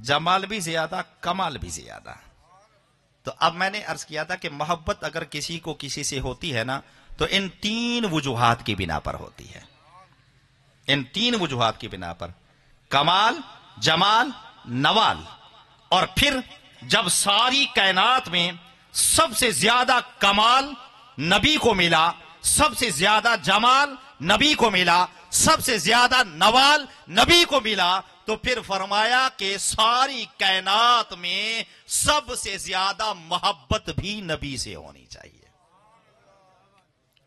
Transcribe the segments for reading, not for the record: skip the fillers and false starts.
जमाल भी ज्यादा, कमाल भी ज्यादा। तो अब मैंने अर्ज किया था कि मोहब्बत अगर किसी को किसी से होती है ना, तो इन तीन वजूहात की बिना पर होती है। इन तीन वजूहात की बिना पर, कमाल, जमाल, नवाल। और फिर जब सारी कायनात में सबसे ज्यादा कमाल नबी को मिला, सबसे ज्यादा जमाल नबी को मिला, सबसे ज्यादा नवाल नबी को मिला, तो फिर फरमाया कि सारी कायनात में सबसे ज्यादा मोहब्बत भी नबी से होनी चाहिए।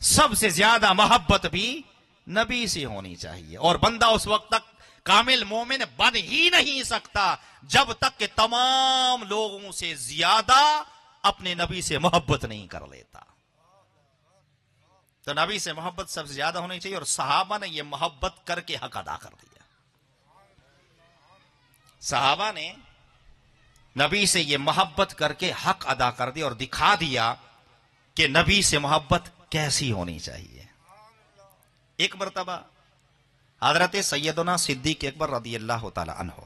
सबसे ज्यादा मोहब्बत भी नबी से होनी चाहिए। और बंदा उस वक्त तक कामिल मोमिन बन ही नहीं सकता जब तक कि तमाम लोगों से ज्यादा अपने नबी से मोहब्बत नहीं कर लेता। तो नबी से मोहब्बत सबसे ज्यादा होनी चाहिए। और सहाबा ने यह मोहब्बत करके हक अदा कर दिया। सहाबा ने नबी से यह मोहब्बत करके हक अदा कर दिया और दिखा दिया कि नबी से मोहब्बत कैसी होनी चाहिए। एक मरतबा हजरत सैयदना सिद्दीक अकबर रदियल्लाहु ताला अन्हु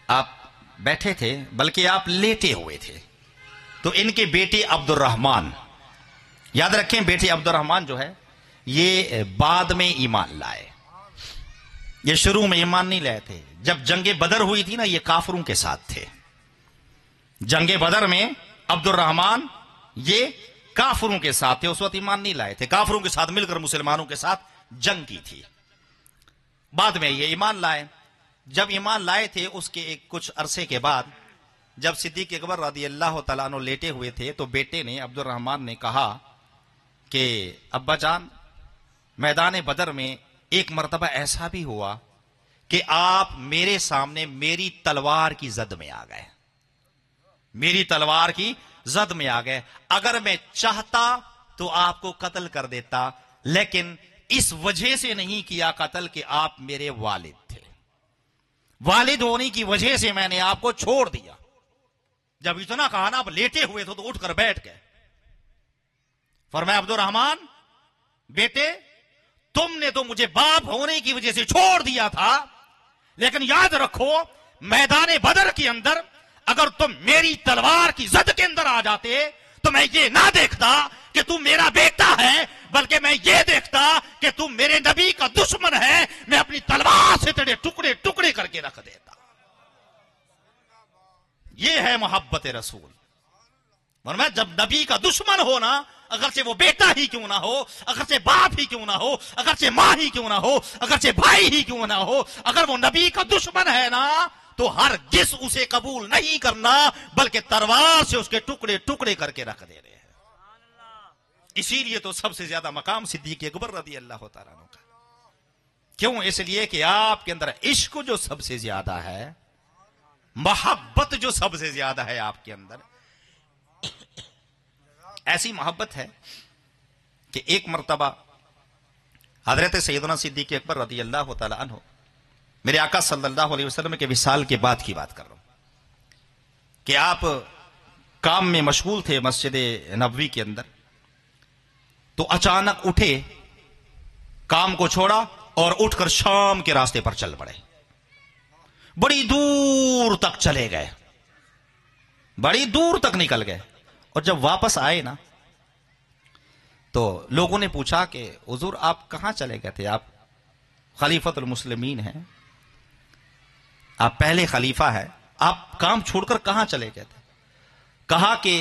आप बैठे थे, बल्कि आप लेटे हुए थे, तो इनके बेटे अब्दुर्रहमान, याद रखें बेटे अब्दुर्रहमान जो है ये बाद में ईमान लाए, ये शुरू में ईमान नहीं लाए थे। जब जंगे बदर हुई थी ना, ये काफरों के साथ थे। जंगे बदर में अब्दुर्रहमान ये काफरों के साथ थे, उस वक्त ईमान नहीं लाए थे। काफरों के साथ मिलकर मुसलमानों के साथ जंग की थी। बाद में ये ईमान लाए। जब ईमान लाए थे उसके एक कुछ अरसे के बाद, जब सिद्दीक अकबर रदियल्लाहु तआला अन्हु लेटे हुए थे, तो बेटे ने अब्दुर्रहमान ने कहा कि अब्बा जान, मैदान बदर में एक मर्तबा ऐसा भी हुआ कि आप मेरे सामने मेरी तलवार की जद में आ गए, मेरी तलवार की जद में आ गए। अगर मैं चाहता तो आपको कत्ल कर देता, लेकिन इस वजह से नहीं किया कत्ल कि आप मेरे वालिद थे। वालिद होने की वजह से मैंने आपको छोड़ दिया। जब इतना कहा ना, आप लेटे हुए थे तो उठकर बैठ गए। फरमाया अब्दुर्रहमान बेटे, तुमने तो मुझे बाप होने की वजह से छोड़ दिया था, लेकिन याद रखो मैदान बदर के अंदर अगर तुम मेरी तलवार की जद के अंदर आ जाते तो मैं ये ना देखता कि तू मेरा बेटा है, बल्कि मैं ये देखता कि तू मेरे नबी का दुश्मन है। मैं अपनी तलवार से तेरे टुकड़े टुकड़े करके रख देता। ये है मोहब्बत रसूल। वरना जब नबी का दुश्मन हो ना, अगर से वो बेटा ही क्यों ना हो, अगर से बाप ही क्यों ना हो, अगर से मां ही क्यों ना हो, अगर से भाई ही क्यों ना हो, अगर वो नबी का दुश्मन है ना, तो हर गिस उसे कबूल नहीं करना, बल्कि तलवार से उसके टुकड़े टुकड़े करके रख देने हैं। इसीलिए तो सबसे ज्यादा मकाम सिद्दीक अकबर रदियल्लाहु तआला अन्हु का। क्यों? इसलिए कि आपके अंदर इश्क जो सबसे ज्यादा है, मोहब्बत जो सबसे ज्यादा है आपके अंदर, ऐसी मोहब्बत है कि एक मर्तबा हजरत सैयदना सिद्दीक अकबर रदियल्लाहु तआला अन्हु, मेरे आका सल्लल्लाहु अलैहि वसल्लम के विसाल के बाद की बात कर रहा हूं कि आप काम में मशगूल थे मस्जिद नबवी के अंदर, तो अचानक उठे, काम को छोड़ा और उठकर शाम के रास्ते पर चल पड़े। बड़ी दूर तक चले गए, बड़ी दूर तक निकल गए। और जब वापस आए ना, तो लोगों ने पूछा कि हुजूर आप कहां चले गए थे? आप खलीफतुल मुस्लिमीन हैं, आप पहले खलीफा है, आप काम छोड़कर कहां चले गए थे? कहा कि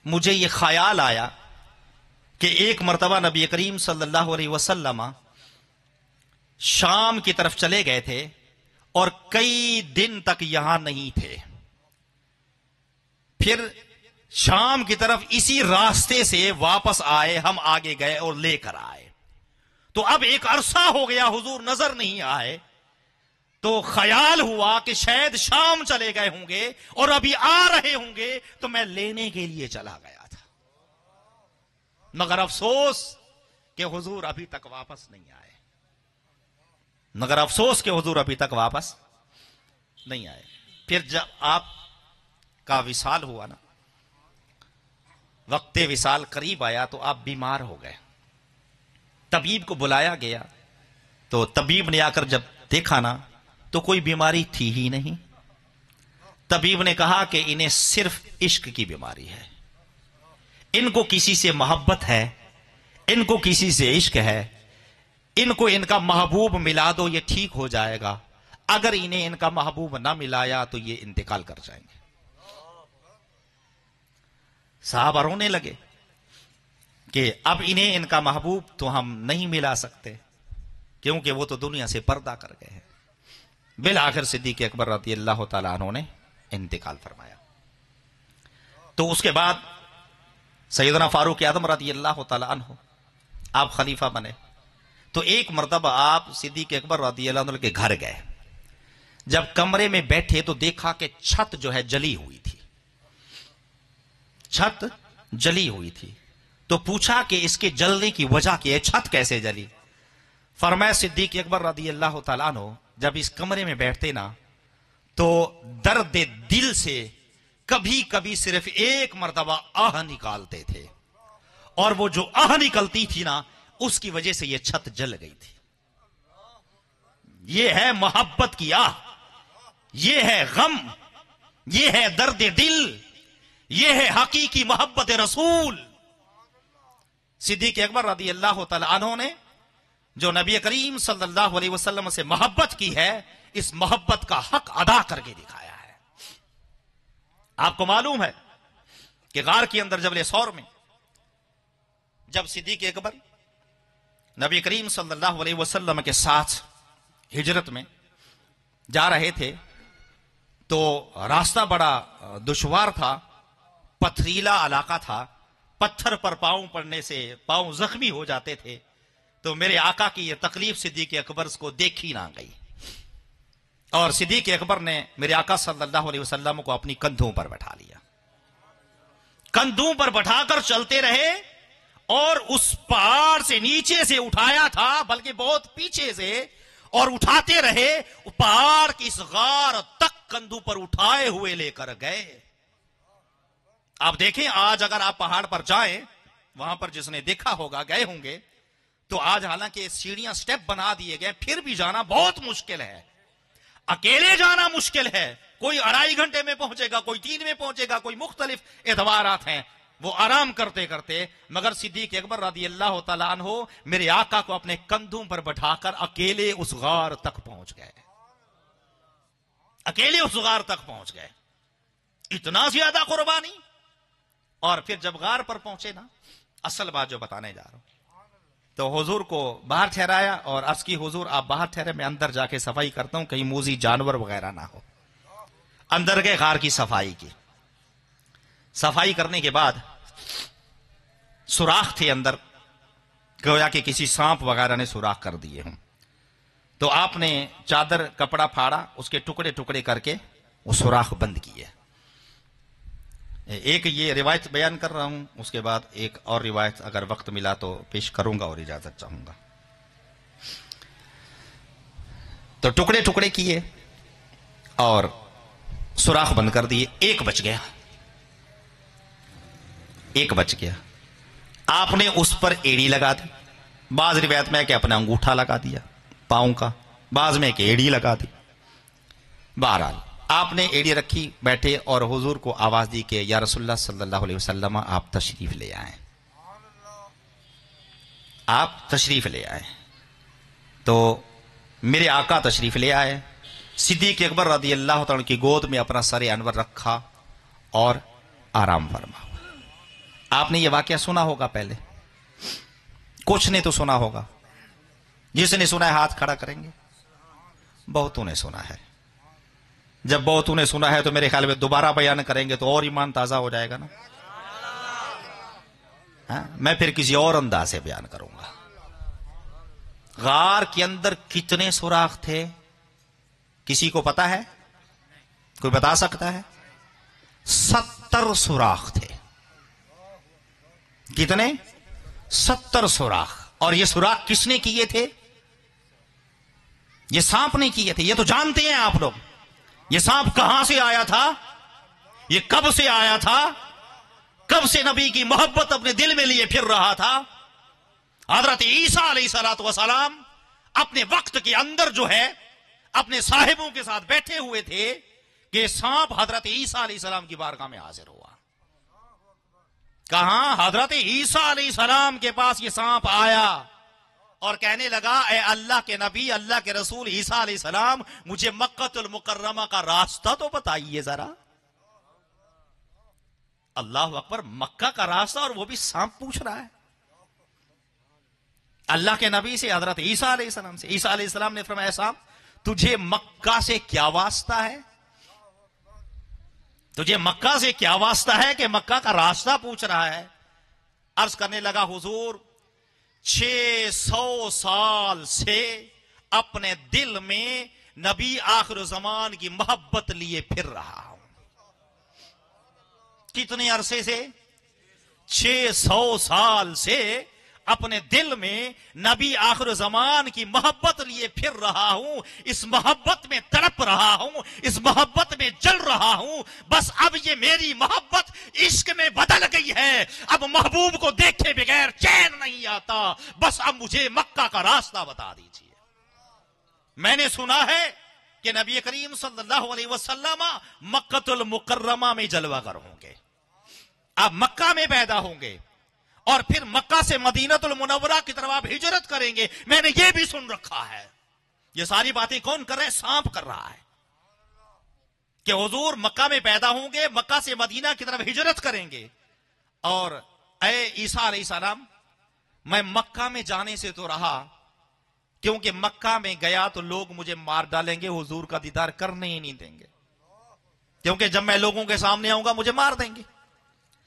मुझे यह ख्याल आया कि एक मर्तबा नबी करीम सल्लल्लाहु अलैहि वसल्लम शाम की तरफ चले गए थे और कई दिन तक यहां नहीं थे। फिर शाम की तरफ इसी रास्ते से वापस आए, हम आगे गए और लेकर आए। तो अब एक अरसा हो गया हुजूर नजर नहीं आए, तो ख्याल हुआ कि शायद शाम चले गए होंगे और अभी आ रहे होंगे, तो मैं लेने के लिए चला गया था। मगर अफसोस कि हुजूर अभी तक वापस नहीं आए, मगर अफसोस कि हुजूर अभी तक वापस नहीं आए। फिर जब आप का विसाल हुआ ना, वक्ते विसाल करीब आया, तो आप बीमार हो गए। तबीब को बुलाया गया, तो तबीब ने आकर जब देखा ना, तो कोई बीमारी थी ही नहीं। तबीब ने कहा कि इन्हें सिर्फ इश्क की बीमारी है, इनको किसी से मोहब्बत है, इनको किसी से इश्क है, इनको इनका महबूब मिला दो, ये ठीक हो जाएगा। अगर इन्हें इनका महबूब ना मिलाया तो ये इंतकाल कर जाएंगे। साहबा रोने लगे कि अब इन्हें इनका महबूब तो हम नहीं मिला सकते, क्योंकि वो तो दुनिया से पर्दा कर गए हैं। बिल आखिर सिद्दीक़ अकबर रज़ियल्लाहु ताला अन्हु ने इंतकाल फरमाया। तो उसके बाद सैयदना फारूक आज़म रज़ियल्लाहु ताला अन्हु आप खलीफा बने। तो एक मर्तबा आप सिद्दीक़ अकबर रज़ियल्लाहु अन्हु के घर गए। जब कमरे में बैठे तो देखा कि छत जो है जली हुई थी, छत जली हुई थी। तो पूछा कि इसके जलने की वजह क्या है, छत कैसे जली? फरमाया सिद्दीक़ अकबर रज़ियल्लाहु ताला अन्हु जब इस कमरे में बैठते ना तो दर्द दिल से कभी कभी सिर्फ एक मर्तबा आह निकालते थे, और वो जो आह निकलती थी ना उसकी वजह से ये छत जल गई थी। ये है मोहब्बत की आह, ये है गम, ये है दर्द दिल, ये है हकीकी मोहब्बत रसूल। सिद्दीक़ अकबर रज़ियल्लाहु ताला अन्हु ने जो नबी करीम सल्लल्लाहु अलैहि वसल्लम से मोहब्बत की है, इस मोहब्बत का हक अदा करके दिखाया है। आपको मालूम है कि गार के अंदर जबल सौर में जब सिद्दीक़ अकबर नबी करीम सल्लल्लाहु अलैहि वसल्लम के साथ हिजरत में जा रहे थे तो रास्ता बड़ा दुश्वार था, पथरीला इलाका था, पत्थर पर पांव पड़ने से पांव जख्मी हो जाते थे। तो मेरे आका की यह तकलीफ सिद्दीक़ अकबर को देखी ना गई, और सिद्दीक़ अकबर ने मेरे आका सल्लल्लाहु अलैहि वसल्लम को अपनी कंधों पर बैठा लिया, कंधों पर बैठाकर चलते रहे, और उस पहाड़ से नीचे से उठाया था, बल्कि बहुत पीछे से, और उठाते रहे, पहाड़ की इस गार तक कंधों पर उठाए हुए लेकर गए। आप देखें, आज अगर आप पहाड़ पर जाएं, वहां पर जिसने देखा होगा, गए होंगे, तो आज हालांकि सीढ़ियां स्टेप बना दिए गए, फिर भी जाना बहुत मुश्किल है। अकेले जाना मुश्किल है, कोई 2.5 घंटे में पहुंचेगा, कोई 3 में पहुंचेगा, कोई मुख्तलिफ एतबारात हैं, वो आराम करते करते। मगर सिद्दीक़ अकबर रज़ियल्लाहु ताला अन्हु मेरे आका को अपने कंधों पर बैठाकर अकेले उस गार तक पहुंच गए, अकेले उस गार तक पहुंच गए। इतना ज्यादा कुर्बानी। और फिर जब गार पर पहुंचे ना, असल बात जो बताने जा रहा हूं, तो हुजूर को बाहर ठहराया और अर्ज की, हुजूर आप बाहर ठहरे, मैं अंदर जाके सफाई करता हूं, कहीं मूजी जानवर वगैरह ना हो। अंदर गए, गार की सफाई की। सफाई करने के बाद सुराख थे अंदर, गोया कि किसी सांप वगैरह ने सुराख कर दिए हों। तो आपने चादर कपड़ा फाड़ा, उसके टुकड़े टुकड़े करके वो सुराख बंद किए। एक ये रिवायत बयान कर रहा हूं, उसके बाद एक और रिवायत अगर वक्त मिला तो पेश करूंगा और इजाजत चाहूंगा। तो टुकड़े टुकड़े किए और सुराख बंद कर दिए। एक बच गया, एक बच गया। आपने उस पर एड़ी लगा दी। बाज रिवायत में कि अपना अंगूठा लगा दिया पांव का, बाज में कि एड़ी लगा दी। बहरहाल आपने एड़ी रखी, बैठे, और हुजूर को आवाज दी कि या रसूलुल्लाह सल्लल्लाहु अलैहि वसल्लम आप तशरीफ ले आए, आप तशरीफ ले आए। तो मेरे आका तशरीफ ले आए। सिद्दीक़ अकबर रज़ियल्लाहु ताला की गोद में अपना सर अनवर रखा और आराम फरमा। आपने ये वाकया सुना होगा पहले, कुछ ने तो सुना होगा। जिसने सुना है हाथ खड़ा करेंगे। बहुतों ने सुना है। जब बहुतों ने सुना है तो मेरे ख्याल में दोबारा बयान करेंगे तो और ईमान ताजा हो जाएगा ना। मैं फिर किसी और अंदाज से बयान करूंगा। गार के अंदर कितने सुराख थे, किसी को पता है? कोई बता सकता है? 70 सुराख थे। कितने? 70 सुराख। और ये सुराख किसने किए थे? ये सांप ने किए थे। ये तो जानते हैं आप लोग। ये सांप कहां से आया था, ये कब से आया था, कब से नबी की मोहब्बत अपने दिल में लिए फिर रहा था। हजरत ईसा अलैहिस्सलातु वस्सलाम अपने वक्त के अंदर जो है अपने साहिबों के साथ बैठे हुए थे कि सांप हजरत ईसा अलैहिस्सलाम की बारगाह में हाजिर हुआ। कहां? हजरत ईसा अलैहिस्सलाम के पास ये सांप आया और कहने लगा, ए अल्लाह के नबी, अल्लाह के रसूल ईसा अलैहिस्सलाम, मुझे मक्कतुल मुकर्रमा का रास्ता तो बताइए जरा। अल्लाह अकबर, मक्का का रास्ता, और वो भी सांप पूछ रहा है अल्लाह के नबी से, हजरत ईसा अलैहिस्सलाम से। ईसा अलैहिस्सलाम ने फरमाया, सांप तुझे मक्का से क्या वास्ता है? तुझे मक्का से क्या वास्ता है कि मक्का का रास्ता पूछ रहा है? अर्ज करने लगा, हुजूर 600 साल से अपने दिल में नबी आखिर ज़मान की मोहब्बत लिए फिर रहा हूं। कितने अरसे से? 600 साल से अपने दिल में नबी आखिर ज़मान की मोहब्बत लिए फिर रहा हूं। इस मोहब्बत में तड़प रहा हूं, इस मोहब्बत में जल रहा हूं। बस अब ये मेरी मोहब्बत इश्क में बदल गई है। अब महबूब को देखे बगैर चैन नहीं आता। बस अब मुझे मक्का का रास्ता बता दीजिए। मैंने सुना है कि नबी करीम सल्लल्लाहु अलैहि वसल्लम मक्कतुल मुकर्रमा में जलवागर होंगे। आप मक्का में पैदा होंगे और फिर मक्का से मदीनतुल मुनव्वरा की तरफ आप हिजरत करेंगे। मैंने ये भी सुन रखा है। ये सारी बातें कौन कर रहा है? सांप कर रहा है कि हुजूर मक्का में पैदा होंगे, मक्का से मदीना की तरफ हिजरत करेंगे। और ए ईसा अलैहिस्सलाम, मैं मक्का में जाने से तो रहा, क्योंकि मक्का में गया तो लोग मुझे मार डालेंगे, हुजूर का दीदार करने ही नहीं देंगे, क्योंकि जब मैं लोगों के सामने आऊंगा मुझे मार देंगे।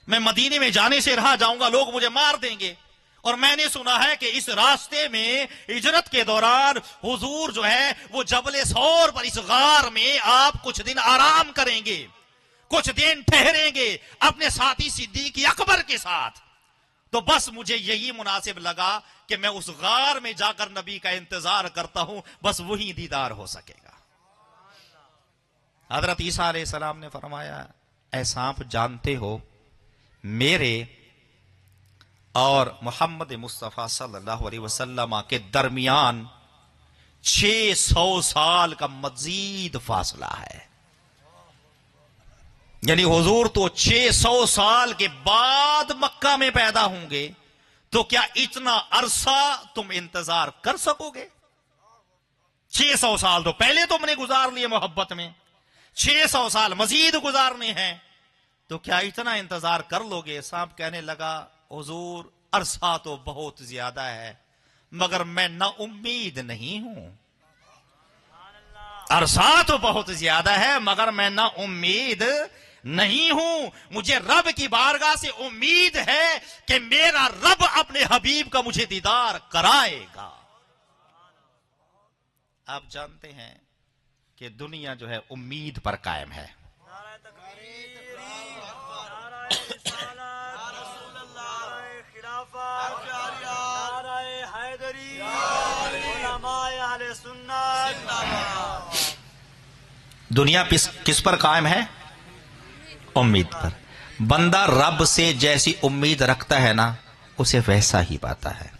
मैं मदीने में जाने से रहा जाऊंगा, लोग मुझे मार देंगे। और मैंने सुना है कि इस रास्ते में हिजरत के दौरान हुजूर जो है वो जबले सौर पर, इस गार में आप कुछ दिन आराम करेंगे, कुछ दिन ठहरेंगे अपने साथी सिद्दीक अकबर के साथ। तो बस मुझे यही मुनासिब लगा कि मैं उस गार में जाकर नबी का इंतजार करता हूं, बस वही दीदार हो सकेगा। हजरत ईसा अलैहिस्सलाम ने फरमाया, ऐसा आप जानते हो मेरे और मोहम्मद मुस्तफा सल्लल्लाहु अलैहि वसल्लम के दरमियान 600 साल का मजीद फासला है। यानी हुजूर तो 600 साल के बाद मक्का में पैदा होंगे, तो क्या इतना अरसा तुम इंतजार कर सकोगे? 600 साल तो पहले तुमने गुजार लिए मोहब्बत में, 600 साल मजीद गुजारने हैं, तो क्या इतना इंतजार कर लोगे? सांप कहने लगा, हुजूर अरसा तो बहुत ज्यादा है, मगर मैं ना उम्मीद नहीं हूं। अरसा तो बहुत ज्यादा है, मगर मैं ना उम्मीद नहीं हूं। मुझे रब की बारगाह से उम्मीद है कि मेरा रब अपने हबीब का मुझे दीदार कराएगा। आप जानते हैं कि दुनिया जो है उम्मीद पर कायम है। दुनिया किस पर कायम है? उम्मीद पर। बंदा रब से जैसी उम्मीद रखता है ना, उसे वैसा ही पाता है।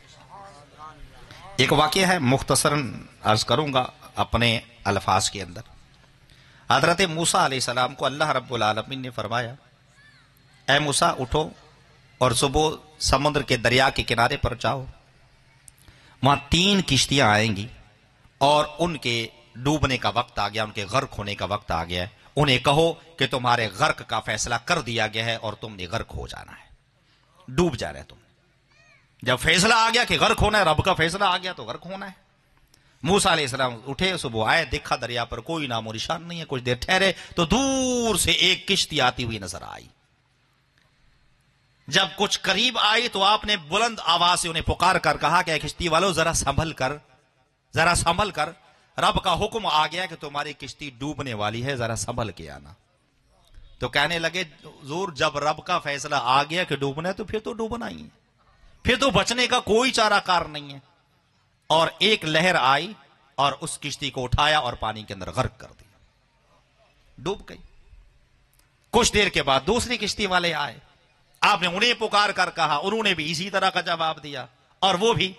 एक वाकया है, मुख्तसरन अर्ज करूंगा अपने अल्फाज के अंदर। हजरत मूसा अलैहिस्सलाम को अल्लाह रब्बुल आलमीन ने फरमाया, ऐ मूसा उठो और सुबह समुद्र के दरिया के किनारे पर जाओ। वहां 3 किश्तियां आएंगी और उनके डूबने का वक्त आ गया, उनके गर्क होने का वक्त आ गया है। उन्हें कहो कि तुम्हारे गर्क का फैसला कर दिया गया है और तुमने गर्क हो जाना है, डूब जा रहे तुम। जब फैसला आ गया कि गर्क होना है, रब का फैसला आ गया तो गर्क होना है। मूसा अलैहिस्सलाम उठे, सुबह आए, देखा दरिया पर कोई नामो निशान नहीं है। कुछ देर ठहरे तो दूर से एक किश्ती आती हुई नजर आई। जब कुछ करीब आई तो आपने बुलंद आवाज से उन्हें पुकार कर कहा कि किश्ती वालों जरा संभल कर, जरा संभल कर, रब का हुक्म आ गया कि तुम्हारी किश्ती डूबने वाली है, जरा संभल के आना। तो कहने लगे, हुजूर जब रब का फैसला आ गया कि डूबना है तो फिर तो डूबना ही है, फिर तो बचने का कोई चारा कार नहीं है। और एक लहर आई और उस किश्ती को उठाया और पानी के अंदर गर्क कर दिया, डूब गई। कुछ देर के बाद दूसरी किश्ती वाले आए, आपने उन्हें पुकार कर कहा, उन्होंने भी इसी तरह का जवाब दिया और वो भी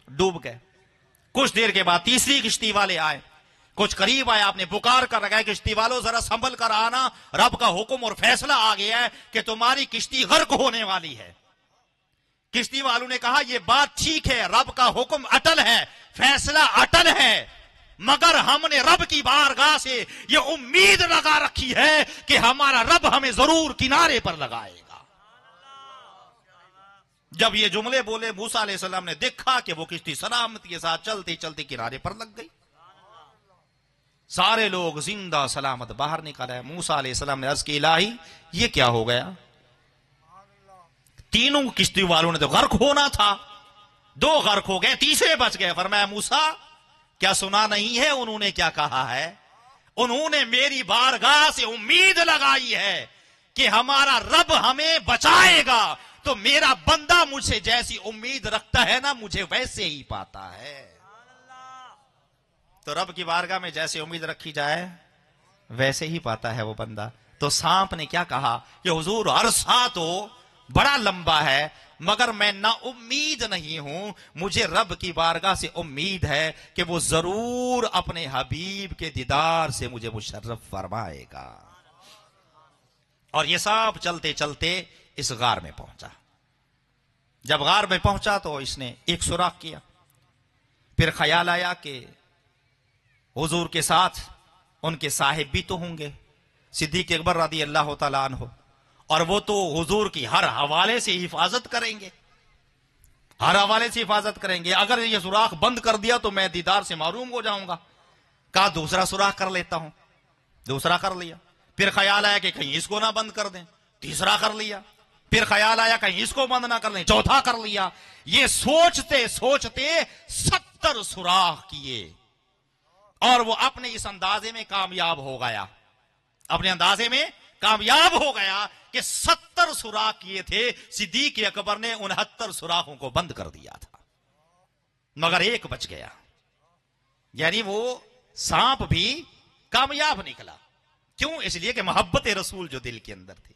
डूब गए। कुछ देर के बाद तीसरी किश्ती वाले आए, कुछ करीब आया, आपने पुकार कर रखा है किश्ती वालों जरा संभल कर आना, रब का हुक्म और फैसला आ गया है कि तुम्हारी किश्ती गर्क होने वाली है। किश्ती वालों ने कहा यह बात ठीक है, रब का हुक्म अटल है, फैसला अटल है, मगर हमने रब की बारगाह से यह उम्मीद लगा रखी है कि हमारा रब हमें जरूर किनारे पर लगाएगा। जब ये जुमले बोले मूसा अलैहिस्सलाम ने देखा कि वो किश्ती सलामती के साथ चलते चलते किनारे पर लग गई। सारे लोग जिंदा सलामत बाहर निकल आए। मूसा अलैहिस्सलाम ने अर्ज की इलाही ये क्या हो गया? तीनों किश्ती वालों ने तो गर्क होना था, 2 गर्क हो गए, तीसरे बच गए। फरमाया मूसा क्या सुना नहीं है उन्होंने क्या कहा है? उन्होंने मेरी बारगाह से उम्मीद लगाई है कि हमारा रब हमें बचाएगा, तो मेरा बंदा मुझसे जैसी उम्मीद रखता है ना, मुझे वैसे ही पाता है। तो रब की बारगाह में जैसे उम्मीद रखी जाए वैसे ही पाता है वो बंदा। तो सांप ने क्या कहा कि हुजूर अरसा तो बड़ा लंबा है, मगर मैं ना उम्मीद नहीं हूं, मुझे रब की बारगाह से उम्मीद है कि वो जरूर अपने हबीब के दीदार से मुझे मुशर्रफ फरमाएगा। और ये सांप चलते चलते इस गार में पहुंचा। जब गार में पहुंचा तो इसने एक सुराख किया। फिर ख्याल आया कि हुजूर के साथ उनके साहिब भी तो होंगे, सिद्दीक अकबर रज़ी अल्लाह तआला अन्हु, और वो तो हुजूर की हर हवाले से हिफाजत करेंगे, हर हवाले से हिफाजत करेंगे। अगर ये सुराख बंद कर दिया तो मैं दीदार से महरूम हो जाऊंगा। कहा दूसरा सुराख कर लेता हूं। दूसरा कर लिया। फिर ख्याल आया कि कहीं इसको ना बंद कर दें। तीसरा कर लिया। फिर ख्याल आया कहीं इसको बंद ना कर लें। चौथा कर लिया। ये सोचते सोचते 70 सुराख किए और वो अपने इस अंदाजे में कामयाब हो गया। अपने अंदाजे में कामयाब हो गया कि 70 सुराख किए थे। सिद्दीक अकबर ने 69 सुराखों को बंद कर दिया था, मगर एक बच गया। यानी वो सांप भी कामयाब निकला। क्यों? इसलिए कि मोहब्बत रसूल जो दिल के अंदर थी,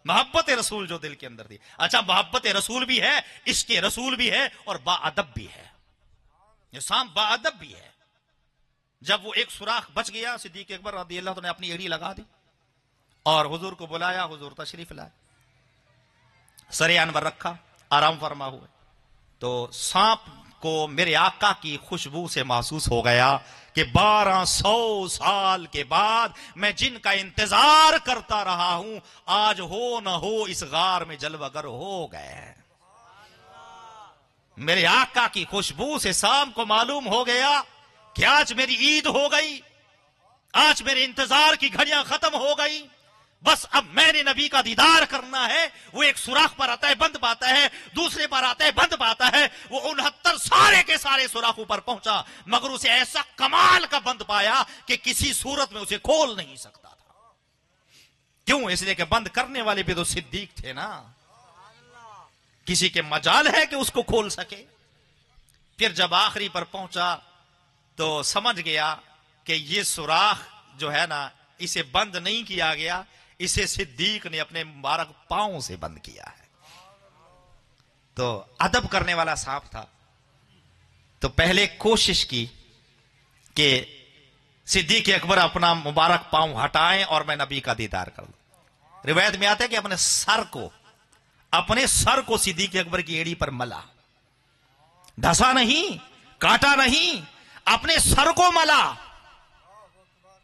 मोहब्बत रसूल जो दिल के अंदर थी। अच्छा, मोहब्बत रसूल भी है, इसके रसूल भी है और बाअदब भी है। ये सांप बाअदब भी है। जब वो एक सुराख बच गया, सिद्दीक अकबर रज़ी अल्लाह ने अपनी एड़ी लगा दी और हुजूर को बुलाया। हुजूर तशरीफ लाए, सरे अनवर रखा, आराम फरमा हुए। तो सांप को मेरे आका की खुशबू से महसूस हो गया कि 1200 साल के बाद मैं जिनका इंतजार करता रहा हूं, आज हो न हो इस गार में जलवगर हो गए। मेरे आका की खुशबू से सांप को मालूम हो गया कि आज मेरी ईद हो गई, आज मेरे इंतजार की घड़ियां खत्म हो गई। बस अब मैंने नबी का दीदार करना है। वो एक सुराख पर आता है, बंद पाता है, दूसरे पर आता है, बंद पाता है। वो 69 सारे के सारे सुराखों पर पहुंचा, मगर उसे ऐसा कमाल का बंद पाया कि किसी सूरत में उसे खोल नहीं सकता था। क्यों? इसलिए कि बंद करने वाले भी तो सिद्दीक थे ना, किसी के मजाल है कि उसको खोल सके। फिर जब आखिरी पर पहुंचा तो समझ गया कि ये सुराख जो है ना, इसे बंद नहीं किया गया, इसे सिद्दीक ने अपने मुबारक पांव से बंद किया है। तो अदब करने वाला सांप था। तो पहले कोशिश की कि सिद्दीक अकबर अपना मुबारक पांव हटाएं और मैं नबी का दीदार कर लूं। रिवायत में आता है कि अपने सर को सिद्दीक अकबर की एड़ी पर मला, धसा नहीं, काटा नहीं, अपने सर को मला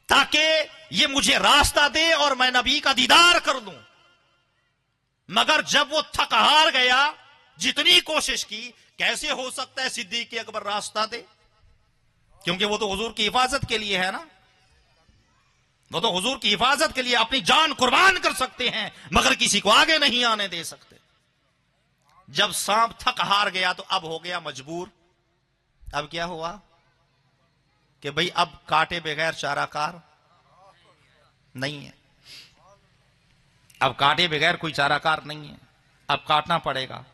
ताकि ये मुझे रास्ता दे और मैं नबी का दीदार कर दूं। मगर जब वो थक हार गया, जितनी कोशिश की, कैसे हो सकता है सिद्दीक अकबर रास्ता दे? क्योंकि वो तो हुजूर की हिफाजत के लिए है ना, वो तो हुजूर की हिफाजत के लिए अपनी जान कुर्बान कर सकते हैं, मगर किसी को आगे नहीं आने दे सकते। जब सांप थक हार गया तो अब हो गया मजबूर। अब क्या हुआ कि भाई अब काटे बगैर चाराकार नहीं है, अब काटे बगैर कोई चाराकार नहीं है, अब काटना पड़ेगा,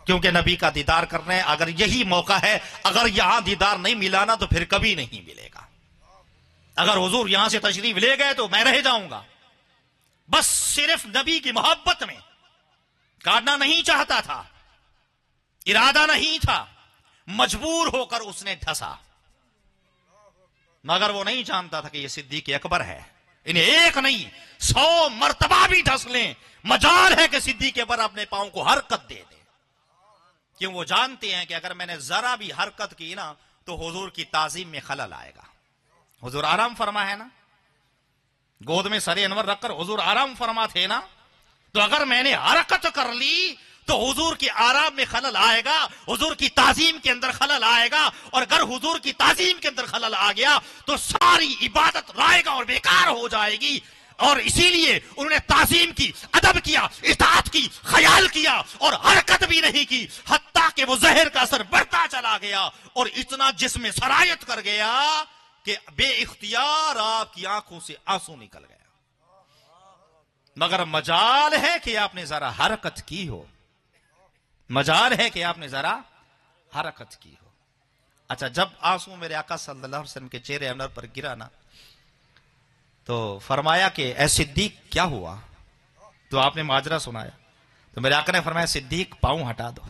क्योंकि नबी का दीदार करना है। अगर यही मौका है, अगर यहां दीदार नहीं मिला ना तो फिर कभी नहीं मिलेगा। अगर हुजूर यहां से तशरीफ ले गए तो मैं रह जाऊंगा। बस सिर्फ नबी की मोहब्बत में काटना नहीं चाहता था, इरादा नहीं था, मजबूर होकर उसने धसा। मगर वो नहीं जानता था कि ये सिद्दीक अकबर है। इन्हें एक नहीं 100 मर्तबा भी ढस लें, मजाल है कि सिद्दीक अकबर अपने पांव को हरकत दे दे। क्यों? वो जानते हैं कि अगर मैंने जरा भी हरकत की ना तो हुजूर की ताजीम में खलल आएगा। हुजूर आराम फरमा है ना, गोद में सरे अनवर रखकर हुजूर आराम फरमा थे ना, तो अगर मैंने हरकत कर ली तो हुजूर की आराम में खलल आएगा, हुजूर की ताजीम के अंदर खलल आएगा। और अगर हुजूर की ताजीम के अंदर खलल आ गया तो सारी इबादत रायगा और बेकार हो जाएगी। और इसीलिए उन्होंने ताजीम की, अदब किया, इताअत की, ख्याल किया और हरकत भी नहीं की, हत्ता कि वो जहर का असर बढ़ता चला गया और इतना जिस्म सरायत कर गया कि बेइख्तियार आपकी आंखों से आंसू निकल गया। मगर मजाल है कि आपने जरा हरकत की हो, मजाल है कि आपने जरा हरकत की हो। अच्छा, जब आंसू मेरे आका सल्लल्लाहु अलैहि वसल्लम के चेहरे अनवर पर गिरा ना, तो फरमाया कि ऐ सिद्दीक क्या हुआ? तो आपने माजरा सुनाया। तो मेरे आका ने फरमाया, सिद्दीक पांव हटा दो,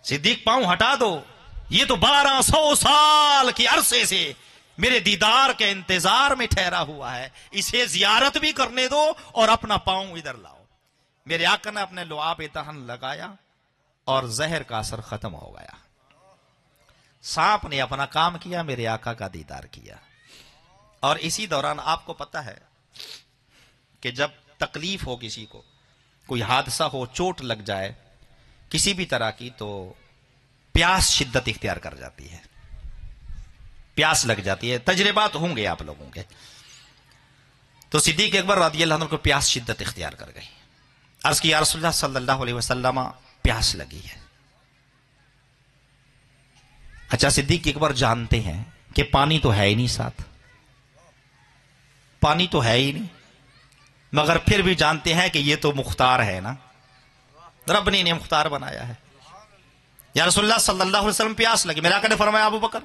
सिद्दीक पांव हटा दो। ये तो 1200 साल के अरसे से मेरे दीदार के इंतजार में ठहरा हुआ है, इसे जियारत भी करने दो और अपना पांव इधर लाओ। मेरे आका ने अपने लुआब दहन लगाया और जहर का असर खत्म हो गया। सांप ने अपना काम किया, मेरे आका का दीदार किया। और इसी दौरान आपको पता है कि जब तकलीफ हो किसी को, कोई हादसा हो, चोट लग जाए किसी भी तरह की, तो प्यास शिद्दत इख्तियार कर जाती है, प्यास लग जाती है। तजर्बात होंगे आप लोगों के। तो सिद्दीक अकबर रज़ियल्लाहु अन्हु को प्यास शिद्दत इख्तियार कर गई। अर्ज़ की, या रसूलल्लाह सल्लल्लाहु अलैहि वसल्लम, प्यास लगी है। अच्छा, सिद्दीक अकबर जानते हैं कि पानी तो है ही नहीं साथ, पानी तो है ही नहीं, मगर फिर भी जानते हैं कि ये तो मुख्तार है ना, रब ने इन्हें मुख्तार बनाया है। या रसूलुल्लाह सल्लल्लाहु अलैहि वसल्लम, प्यास लगी। मेरे आका ने फरमाया, अबू बकर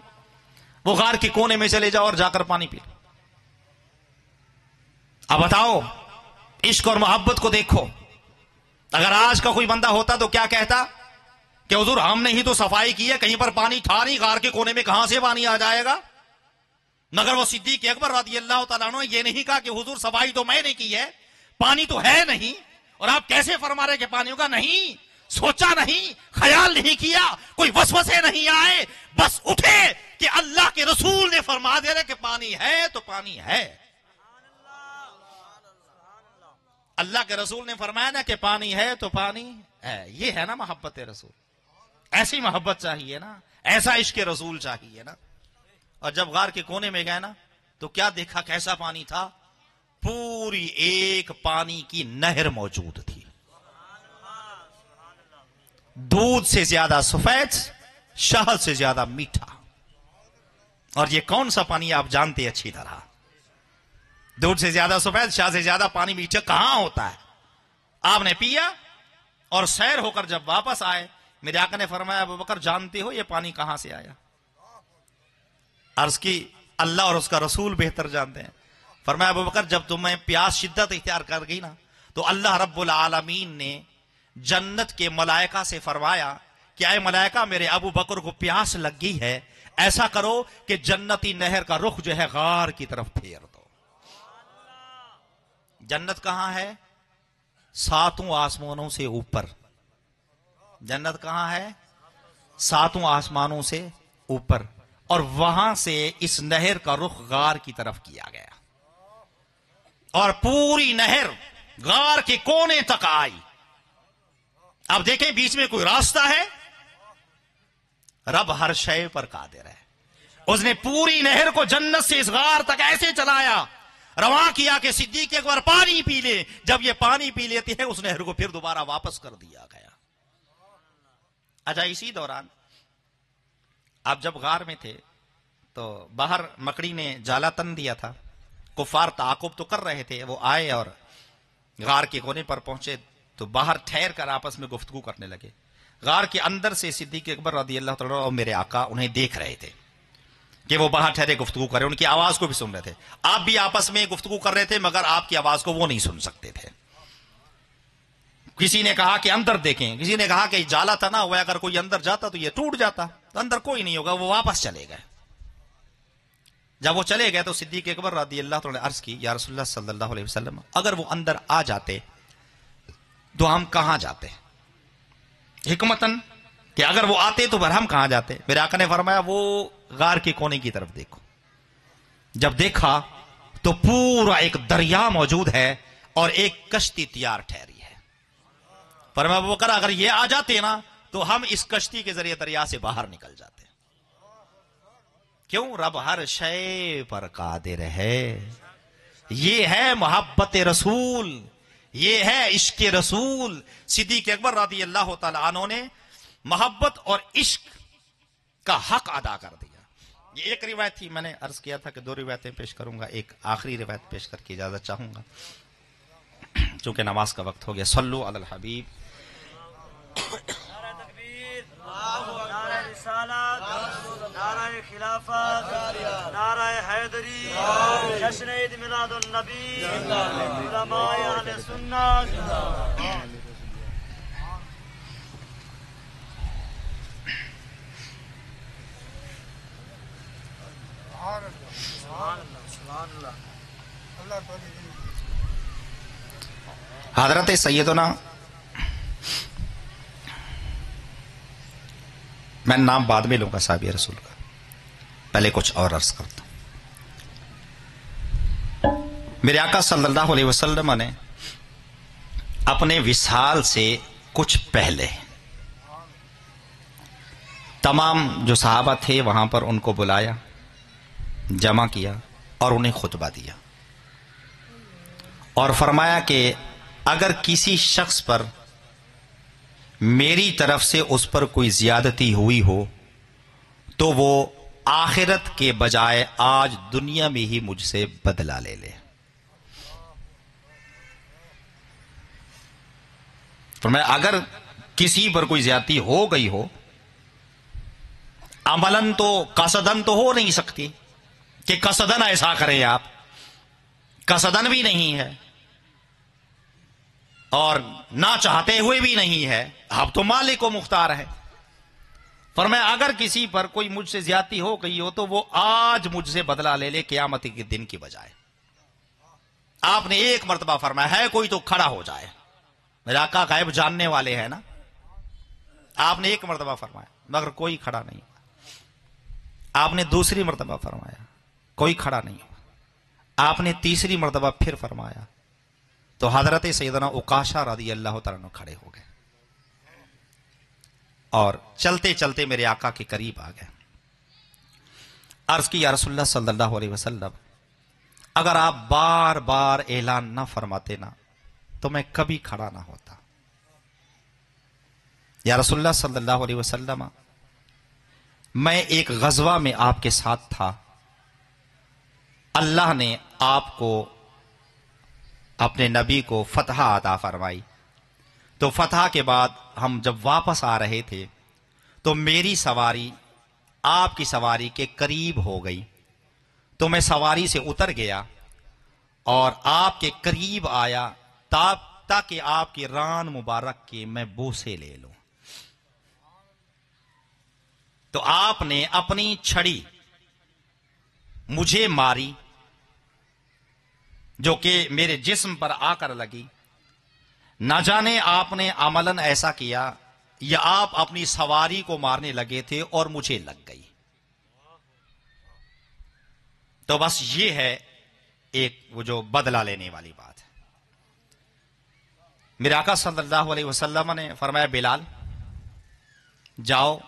वो गार के कोने में चले जाओ और जाकर पानी पी लो। अब बताओ, इश्क और मोहब्बत को देखो। अगर आज का कोई बंदा होता तो क्या कहता कि हुजूर हमने ही तो सफाई की है, कहीं पर पानी था नहीं, गार के कोने में कहां से पानी आ जाएगा। मगर वो सिद्दीक अकबर रज़ियल्लाहु तआला अन्हु ये नहीं कहा कि हुजूर सफाई तो मैंने की है, पानी तो है नहीं, और आप कैसे फरमा रहे कि पानी होगा। नहीं, सोचा नहीं, ख्याल नहीं किया, कोई वसवसे नहीं आए, बस उठे कि अल्लाह के रसूल ने फरमा दे रहे कि पानी है तो पानी है। अल्लाह के रसूल ने फरमाया ना कि पानी है तो पानी है। ये है ना मोहब्बत रसूल। ऐसी मोहब्बत चाहिए ना, ऐसा इश्क रसूल चाहिए ना। और जब गार के कोने में गए ना, तो क्या देखा, कैसा पानी था? पूरी एक पानी की नहर मौजूद थी, दूध से ज्यादा सफेद, शहद से ज्यादा मीठा। और ये कौन सा पानी आप जानते अच्छी तरह। दूध से ज्यादा सफेद, शहद से ज्यादा पानी मीठा कहां होता है। आपने पिया और सैर होकर जब वापस आए, मेरे आका ने फरमाया, अबू बकर जानते हो ये पानी कहां से आया? अर्ज की, अल्लाह और उसका रसूल बेहतर जानते हैं। फरमाया, अबू बकर जब तुम्हें प्यास शिद्दत इख्तियार कर गई ना, तो अल्लाह रब्बुल आलमीन ने जन्नत के मलाइका से फरमाया कि आए मलाइका, मेरे अबू बकर को प्यास लग गई है, ऐसा करो कि जन्नती नहर का रुख जो है गार की तरफ फेर दो। जन्नत कहां है? 7 आसमानों से ऊपर। जन्नत कहां है? 7 आसमानों से ऊपर। और वहां से इस नहर का रुख गार की तरफ किया गया और पूरी नहर गार के कोने तक आई। अब देखें, बीच में कोई रास्ता है? रब हर शय पर कादिर है। उसने पूरी नहर को जन्नत से इस गार तक ऐसे चलाया, रवां किया कि सिद्दीक अकबर पानी पी ले। जब ये पानी पी लेती है, उस नहर को फिर दोबारा वापस कर दिया गया। अच्छा, इसी दौरान आप जब गार में थे तो बाहर मकड़ी ने जाला तन दिया था, कुफार ताकुब तो कर रहे थे। वो आए और गार के कोने पर पहुंचे तो बाहर ठहर कर आपस में गुफ्तगू करने लगे। गार के अंदर से सिद्दीक अकबर रज़ियल्लाहु तआला और मेरे आका उन्हें देख रहे थे कि वो बाहर ठहरे गुफ्तगू कर रहे, उनकी आवाज को भी सुन रहे थे। आप भी आपस में गुफ्तगू कर रहे थे, मगर आपकी आवाज को वो नहीं सुन सकते थे। किसी ने कहा कि अंदर देखें, किसी ने कहा कि जाला तना हुआ, अगर कोई अंदर जाता तो ये टूट जाता, तो अंदर कोई नहीं होगा, वो वापस चले गए। जब वो चले गए तो सिद्दीक अकबर रज़ी अल्लाह तआला ने अर्ज की, या रसूलुल्लाह सल्लल्लाहु अलैहि वसल्लम, अगर वो अंदर आ जाते तो हम कहां जाते? हिकमतन कि अगर वो आते तो फिर हम कहां जाते? मेरे आका ने फरमाया, वो गार के कोने की तरफ देखो। जब देखा तो पूरा एक दरिया मौजूद है और एक कश्ती तैयार ठहरी है। फरमाया अबू बकर, अगर ये आ जाते ना तो हम इस कश्ती के जरिए दरिया से बाहर निकल जाते। क्यों? रब हर शय पर कादिर है। ये है मोहब्बत रसूल, ये है इश्क रसूल। सिद्दीक अकबर रज़ी अल्लाह तआला अन्हु ने मोहब्बत और इश्क का हक अदा कर दिया। ये एक रिवायत थी, मैंने अर्ज किया था कि 2 रिवायतें पेश करूंगा, एक आखिरी रिवायत पेश करके इजाजत चाहूंगा चूंकि नमाज का वक्त हो गया। सल्लु अलल हबीब। नाराए खिलाफत, नाराए हैदरी, जश्न ईद मिलादुन नबी, उलमाए अहले सुन्नत। हजरत सैयदना, मैं नाम बाद में लूंगा साहब रसूल का, पहले कुछ और अर्ज करता हूं। मेरे आका सल्लल्लाहु अलैहि वसल्लम ने अपने विसाल से कुछ पहले तमाम जो सहाबा थे वहां पर उनको बुलाया, जमा किया और उन्हें खुतबा दिया और फरमाया कि अगर किसी शख्स पर मेरी तरफ से उस पर कोई ज्यादती हुई हो तो वो आखिरत के बजाय आज दुनिया में ही मुझसे बदला ले ले। फरमाया अगर किसी पर कोई ज्यादती हो गई हो, अमलन तो कसदन तो हो नहीं सकती कि कसदन ऐसा करें आप, कसदन भी नहीं है और ना चाहते हुए भी नहीं है, अब तो मालिक को मुख्तार है। फरमाया अगर किसी पर कोई मुझसे ज्यादती हो गई हो तो वो आज मुझसे बदला ले ले क़यामत के दिन की बजाय। आपने एक मर्तबा फरमाया है कोई तो खड़ा हो जाए, मेरे आका गायब जानने वाले हैं ना। आपने एक मर्तबा फरमाया मगर कोई खड़ा नहीं। आपने दूसरी मर्तबा फरमाया, कोई खड़ा नहीं हुआ। आपने तीसरी मर्तबा फिर फरमाया तो हजरत सैयदना उकाशा रज़ी अल्लाह तआला अन्हु खड़े हो गए और चलते चलते मेरे आका के करीब आ गए। अर्ज की, या रसूलुल्लाह सल्लल्लाहु अलैहि वसल्लम, अगर आप बार बार ऐलान ना फरमाते ना तो मैं कभी खड़ा ना होता। या रसूलुल्लाह सल्लल्लाहु अलैहि वसल्लम, मैं एक गजवा में आपके साथ था, अल्लाह ने आपको, अपने नबी को फतह अता फरमाई। तो फतह के बाद हम जब वापस आ रहे थे तो मेरी सवारी आपकी सवारी के करीब हो गई, तो मैं सवारी से उतर गया और आपके करीब आया ताकि आपकी रान मुबारक के मैं बोसे ले लूं। तो आपने अपनी छड़ी मुझे मारी जो कि मेरे जिस्म पर आकर लगी। ना जाने आपने अमलन ऐसा किया या आप अपनी सवारी को मारने लगे थे और मुझे लग गई। तो बस ये है एक वो जो बदला लेने वाली बात है। मेरे आका सल्लल्लाहु अलैहि वसल्लम ने फरमाया, बिलाल जाओ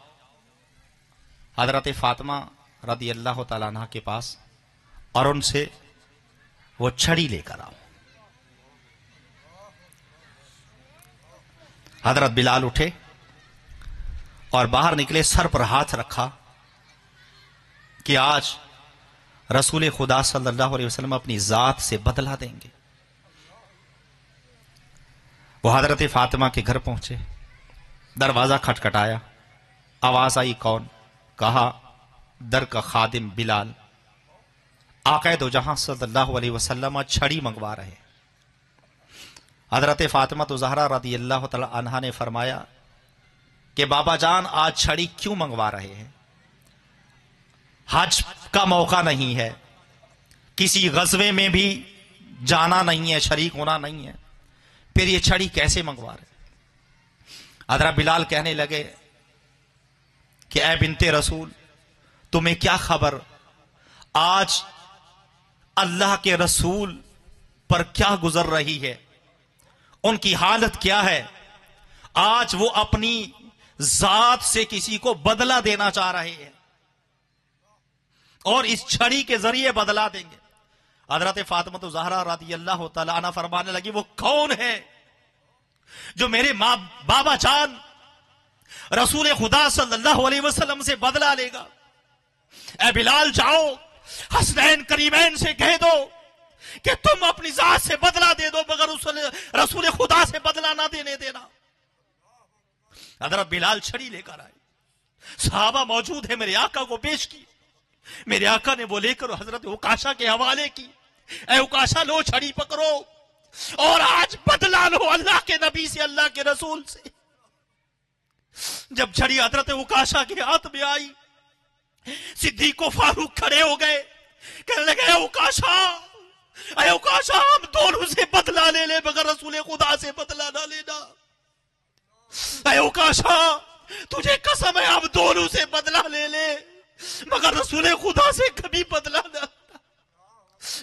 हजरत फातिमा रज़ी अल्लाह तआला अन्हा के पास और उनसे वो छड़ी लेकर आओ। हजरत बिलाल उठे और बाहर निकले, सर पर हाथ रखा कि आज रसूल खुदा सल्लल्लाहु अलैहि वसल्लम अपनी जात से बदला देंगे। वो हजरत फातिमा के घर पहुंचे, दरवाजा खटखटाया, आवाज आई कौन? कहा दर का खादिम बिलाल। आक़ाए दो जहां सल्लल्लाहु अलैहि वसल्लम छड़ी मंगवा रहे। हजरत फातिमा तो ज़हरा रज़ी अल्लाह तआला अन्हा ने फरमाया कि बाबा जान आज छड़ी क्यों मंगवा रहे हैं? हज का मौका नहीं है, किसी गज़वे में भी जाना नहीं है, शरीक होना नहीं है, फिर ये छड़ी कैसे मंगवा रहे? हज़रत बिलाल कहने लगे कि ऐ बिनते रसूल, तुम्हें क्या खबर आज अल्लाह के रसूल पर क्या गुजर रही है, उनकी हालत क्या है। आज वो अपनी जात से किसी को बदला देना चाह रहे हैं और इस छड़ी के जरिए बदला देंगे। हजरत फातिमा ज़हरा रज़ी अल्लाह तआला अन्हा फरमाने लगी, वो कौन है जो मेरे माँ बाबा जान रसूल खुदा सल्लल्लाहु अलैहि वसल्लम से बदला लेगा? ऐ बिलाल, जाओ हसनैन करीमैन से कह दो कि तुम अपनी जात से बदला दे दो, मगर रसूल खुदा से बदला ना देने देना। हजरत बिलाल छड़ी लेकर आए, सहाबा मौजूद है, मेरे आका को पेश की। मेरे आका ने वो लेकर हजरत उकाशा के हवाले की। ऐ उकाशा, लो छड़ी पकड़ो और आज बदला लो अल्लाह के नबी से, अल्लाह के रसूल से। जब छड़ी हजरत उकाशा के हाथ में आई, सिद्दीक को फारूक खड़े हो गए, कहने लगे, ऐ उकाशा, हम दोनों से बदला ले ले, मगर रसूल खुदा से बदला ना लेना। ऐ उकाशा, तुझे कसम है, हम दोनों से बदला ले ले, मगर रसूल खुदा से कभी बदला ना।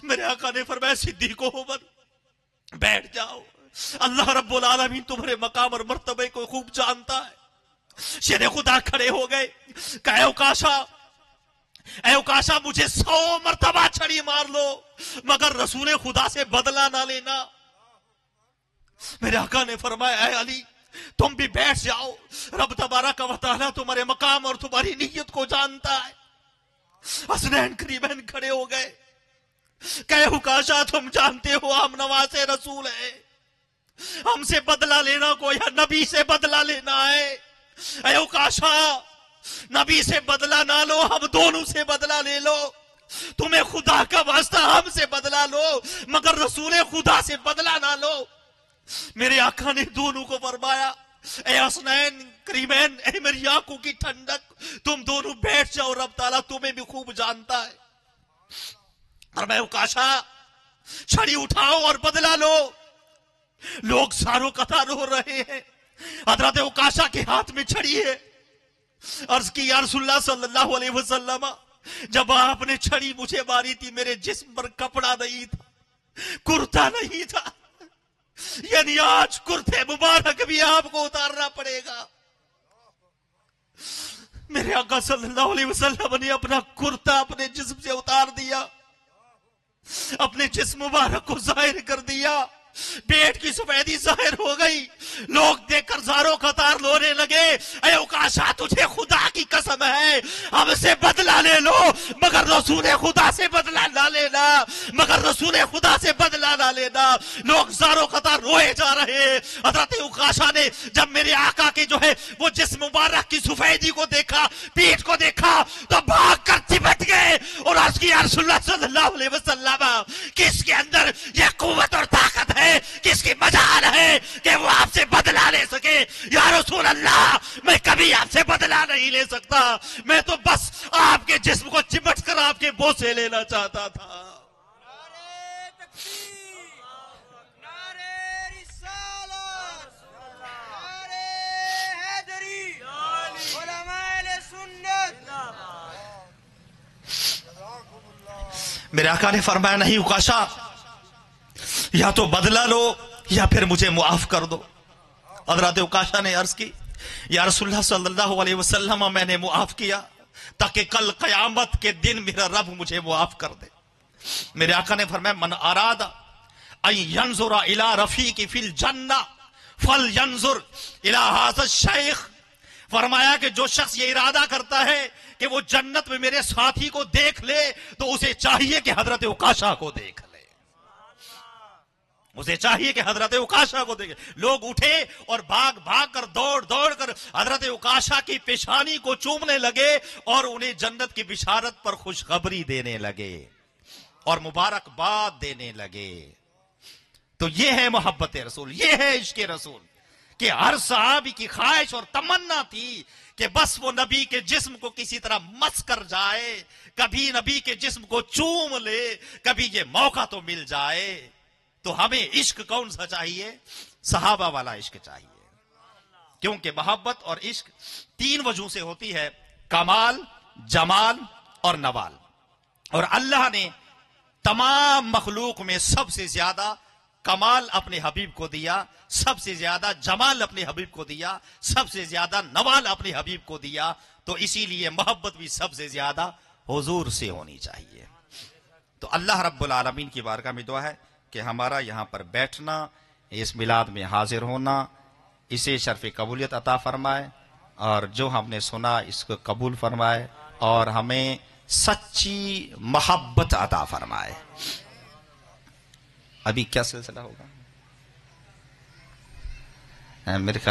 मेरे आका ने फरमाया, सिद्दीक को उमर, बैठ जाओ, अल्लाह रब्बुल आलमीन तुम्हारे मकाम और मर्तबे को खूब जानता है। शेर खुदा खड़े हो गए, कहे, ऐ उकाशा, मुझे 100 मर्तबा छड़ी मार लो, मगर रसूल खुदा से बदला ना लेना। मेरे आका ने फरमाया, ऐ अली, तुम भी बैठ जाओ, रब तबारक व तआला तुम्हारे मकाम और तुम्हारी नीयत को जानता है। हसनैन करीमैन खड़े हो गए, कहे, उकाशा, तुम जानते हो हम नवासे रसूल है, हमसे बदला लेना को या नबी से बदला लेना है। ऐ उकाशा, नबी से बदला ना लो, हम दोनों से बदला ले लो। तुम्हें खुदा का वास्ता हमसे बदला लो, मगर रसूल खुदा से बदला ना लो। मेरे आका ने दोनों को फरमाया, ऐ हसनैन करीमैन, ऐ मेरी आंखों की ठंडक, तुम दोनों बैठ जाओ, रब ताला तुम्हें भी खूब जानता है। और मैं उकाशा, छड़ी उठाओ और बदला लो। लोग सारों कतार रो रहे हैं, हजरत उकाशा के हाथ में छड़ी है। अर्ज की, या रसूलुल्लाह सल्लल्लाहु अलैहि वसल्लम, जब आपने छड़ी मुझे मारी थी, मेरे जिस्म पर कपड़ा नहीं था, कुर्ता नहीं था, यानी आज कुर्ते मुबारक भी आपको उतारना पड़ेगा। मेरे आका सल्लल्लाहु अलैहि वसल्लम ने अपना कुर्ता अपने जिस्म से उतार दिया, अपने जिस्म मुबारक को जाहिर कर दिया, पेट की सफेदी जाहिर हो गई। लोग देखकर जारो कतार रोने लगे, ऐ उकाशा, तुझे खुदा की कसम है, हमसे बदला ले लो, मगर रसूल खुदा से बदला ना लेना, मगर रसूल खुदा से बदला ना लेना। लोग जारो कतार रोए जा रहे हैं। हजरत उकाशा ने जब मेरे आका के जो है वो जिस्म मुबारक की सफेदी को देखा, पीठ को देखा, तो भाग कर चिपट गए और अर्ज की, या रसूलुल्लाह सल्लल्लाहु अलैहि वसल्लम, किसके अंदर यह कुव्वत और ताकत है, किसकी मजाल है कि वो आपसे बदला ले सके? या रसूल अल्लाह, मैं कभी आपसे बदला नहीं ले सकता, मैं तो बस आपके जिस्म को चिमट कर आपके बोसे लेना चाहता था। मेरे आका ने फरमाया, नहीं उकाशा, या तो बदला लो या फिर मुझे मुआफ कर दो। हजरत उकाशा ने अर्ज की, या रसूलुल्लाह सल्लल्लाहु अलैहि वसल्लम, मैंने मुआफ किया ताकि कल कयामत के दिन मेरा रब मुझे मुआफ कर दे। मेरे आका ने फरमाया, मन अरादा अन यंजुरा इला रफीकी फिल जन्ना फल यंजुर इला हाज़ा शेख। फरमाया कि जो शख्स ये इरादा करता है कि वो जन्नत में मेरे साथी को देख ले, तो उसे चाहिए कि हजरत उकाशा को देख ले, उसे चाहिए कि हजरत उकाशा को देखे। लोग उठे और भाग भाग कर, दौड़ दौड़ कर हजरत उकाशा की पेशानी को चूमने लगे और उन्हें जन्नत की बिशारत पर खुशखबरी देने लगे और मुबारकबाद देने लगे। तो ये है मोहब्बत रसूल, ये है इश्क रसूल, कि हर सहाबी की ख्वाहिश और तमन्ना थी कि कि बस वो नबी के जिस्म को किसी तरह मस कर जाए, कभी नबी के जिस्म को चूम ले, कभी ये मौका तो मिल जाए। तो हमें इश्क कौन सा चाहिए? सहाबा वाला इश्क चाहिए, क्योंकि मोहब्बत और इश्क 3 वजह से होती है, कमाल, जमाल और नवाल। और अल्लाह ने तमाम मखलूक में सबसे ज्यादा कमाल अपने हबीब को दिया, सबसे ज्यादा जमाल अपने हबीब को दिया, सबसे ज्यादा नवाल अपने हबीब को दिया। तो इसीलिए मोहब्बत भी सबसे ज्यादा हुजूर से होनी चाहिए। तो अल्लाह रब्बुल आलमीन की बारगाह में दुआ है कि हमारा यहां पर बैठना, इस मिलाद में हाजिर होना, इसे शर्फ कबूलियत अता फरमाए, और जो हमने सुना इसको कबूल फरमाए, और हमें सच्ची मोहब्बत अता फरमाए। अभी क्या सिलसिला होगा मेरे ख्याल